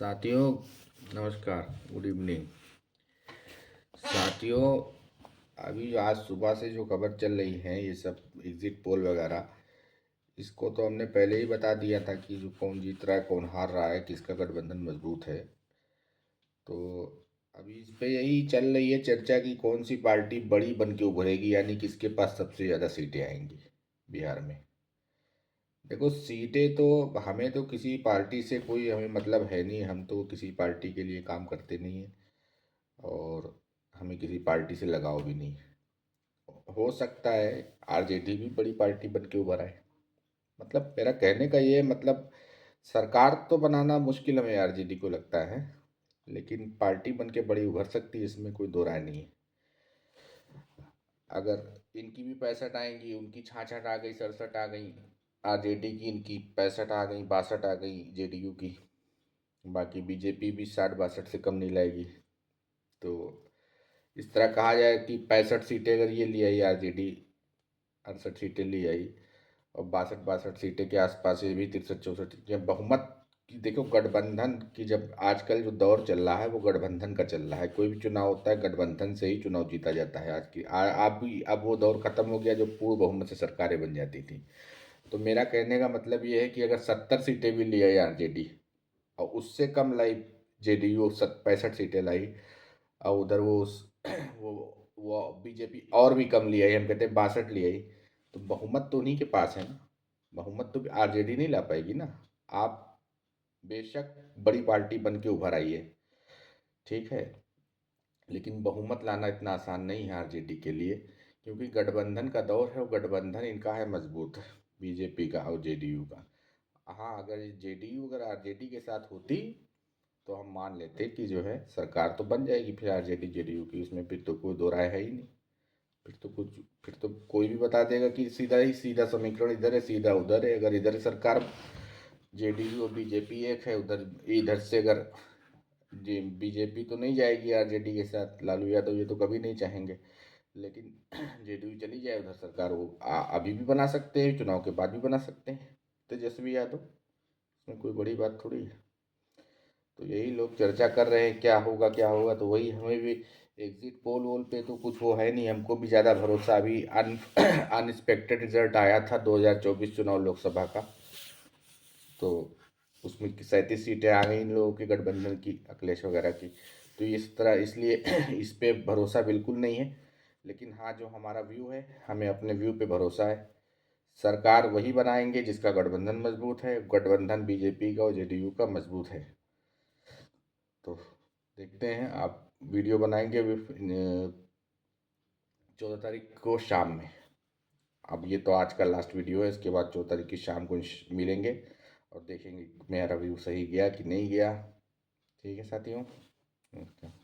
साथियों नमस्कार, good evening. साथियों, अभी आज सुबह से जो खबर चल रही है ये सब एग्जिट पोल वगैरह, इसको तो हमने पहले ही बता दिया था कि जो कौन जीत रहा है कौन हार रहा है, किसका गठबंधन मजबूत है। तो अभी इस पे यही चल रही है चर्चा कि कौन सी पार्टी बड़ी बन के उभरेगी, यानी किसके पास सबसे ज़्यादा सीटें आएंगी बिहार में। देखो, सीटें तो हमें तो किसी पार्टी से कोई हमें मतलब है नहीं, हम तो किसी पार्टी के लिए काम करते नहीं हैं और हमें किसी पार्टी से लगाव भी नहीं है। हो सकता है आरजेडी भी बड़ी पार्टी बन के उभर आए। मतलब मेरा कहने का ये मतलब सरकार तो बनाना मुश्किल हमें आरजेडी को लगता है, लेकिन पार्टी बन के बड़ी उभर सकती है, इसमें कोई दो राय नहीं है। अगर इनकी भी 65 आएंगी, उनकी 66 आ गई, 67 आ गई, आरजेडी की इनकी 65 आ गई, 62 आ गई जेडीयू की, बाकी बीजेपी भी 60 62 से कम नहीं लाएगी। तो इस तरह कहा जाए कि 65 सीटें अगर ये ले आई आरजेडी, 68 सीटें ले आई और 62 62 सीटें के आसपास ये भी 63 64 जब बहुमत की देखो गठबंधन की, जब आजकल जो दौर चल रहा है वो गठबंधन का चल रहा है। कोई भी चुनाव होता है गठबंधन से ही चुनाव जीता जाता है। आज की आप भी अब वो दौर खत्म हो गया जो पूर्ण बहुमत से सरकारें बन जाती थी। तो मेरा कहने का मतलब ये है कि अगर 70 सीटें भी ले आई आरजेडी और उससे कम लाई जेडीयू 65 सीटें लाई, और उधर वो वो बीजेपी और भी कम ले आई, हम कहते हैं 62 ले आई, तो बहुमत तो उन्हीं के पास है ना। बहुमत तो आरजेडी नहीं ला पाएगी ना। आप बेशक बड़ी पार्टी बन के उभर आइए, ठीक है, लेकिन बहुमत लाना इतना आसान नहीं है आरजेडी के लिए, क्योंकि गठबंधन का दौर है और गठबंधन इनका है मजबूत, बीजेपी का और जेडीयू का। हाँ, अगर जेडीयू अगर आरजेडी के साथ होती तो हम मान लेते कि जो है सरकार तो बन जाएगी फिर आरजेडी जेडीयू की, उसमें फिर तो कोई दो राय है ही नहीं। फिर तो कोई भी बता देगा कि सीधा ही सीधा समीकरण इधर है सीधा उधर है। अगर इधर सरकार जेडीयू और बीजेपी एक है, उधर इधर से अगर जी बीजेपी तो नहीं जाएगी आरजेडी के साथ, लालू यादव ये तो कभी नहीं चाहेंगे, लेकिन जेडीयू चली जाए उधर सरकार, वो अभी भी बना सकते हैं, चुनाव के बाद भी बना सकते हैं तेजस्वी यादव, इसमें कोई बड़ी बात थोड़ी है। तो यही लोग चर्चा कर रहे हैं क्या होगा क्या होगा, तो वही हमें भी एग्जिट पोल वोल पे तो कुछ वो है नहीं, हमको भी ज़्यादा भरोसा। अभी अनएक्सपेक्टेड रिजल्ट आया था 2024 चुनाव लोकसभा का, तो उसमें 37 सीटें आ गई इन लोगों के गठबंधन की, अखिलेश वगैरह की। तो इस तरह इसलिए इस पे भरोसा बिल्कुल नहीं है, लेकिन हाँ जो हमारा व्यू है, हमें अपने व्यू पे भरोसा है। सरकार वही बनाएंगे जिसका गठबंधन मजबूत है, गठबंधन बीजेपी का और जेडीयू का मजबूत है। तो देखते हैं, आप वीडियो बनाएंगे 14 तारीख को शाम में। अब ये तो आज का लास्ट वीडियो है, इसके बाद 14 तारीख की शाम को मिलेंगे और देखेंगे मेरा व्यू सही गया कि नहीं गया। ठीक है साथियों, नमस्कार।